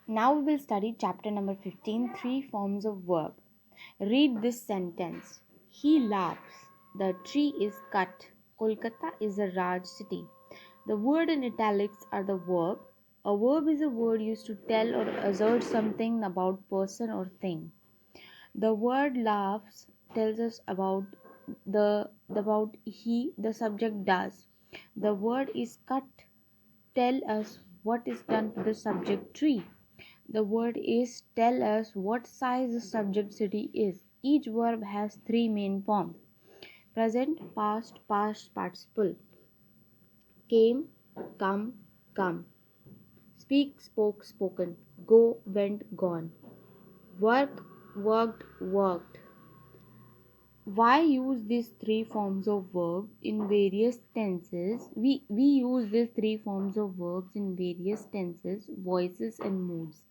Now we will study chapter number 15, three forms of verb. Read this sentence. He laughs. The tree is cut. Kolkata is a large city. The word in italics are the verb. A verb is a word used to tell or assert something about person or thing. The word laughs tells us about he the subject does. The word is cut tell us what is done to the subject tree. The word is tell us what size the subject city is. Each verb has three main forms: present, past participle. Came, come. Speak, spoke, spoken. Go, went, gone. Work, worked, worked. Why use these three forms of verb in various tenses? We use these three forms of verbs in various tenses, voices, and moods.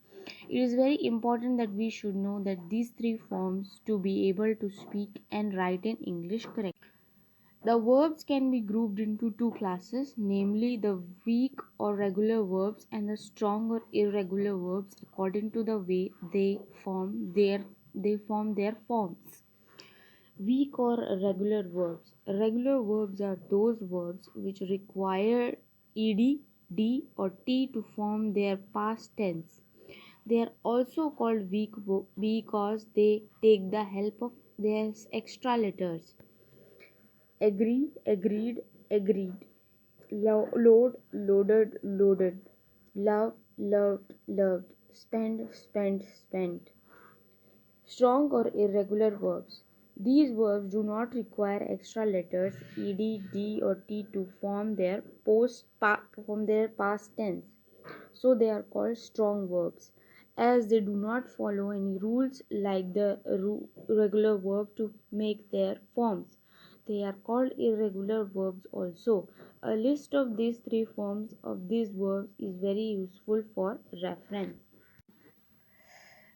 It is very important that we should know that these three forms to be able to speak and write in English correctly. The verbs can be grouped into two classes, namely the weak or regular verbs and the strong or irregular verbs according to the way they form their forms. Weak or regular verbs. Regular verbs are those verbs which require ed, d, or t to form their past tense. They are also called weak because they take the help of their extra letters. Agree, agreed, agreed. Load, loaded, loaded. Love, loved, loved. Spend, spent, spent. Strong or irregular verbs. These verbs do not require extra letters ed, d, or t to form their past tense. So they are called strong verbs, as they do not follow any rules like the regular verb to make their forms. They are called irregular verbs also. A list of these three forms of these verbs is very useful for reference.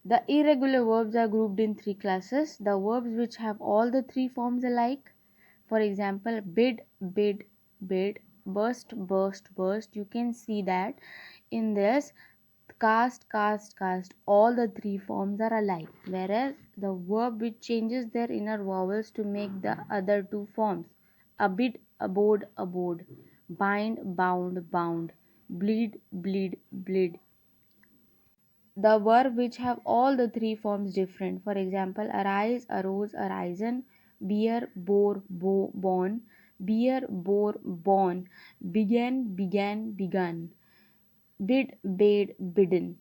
The irregular verbs are grouped in three classes. The verbs which have all the three forms alike. For example, bid, burst. You can see that in this cast. All the three forms are alike. Whereas the verb which changes their inner vowels to make the other two forms. Abode. Bound. Bleed. The verb which have all the three forms different. For example, arise, arose, arisen, born, beer, bore, born, began, begun, bid, bade, bidden.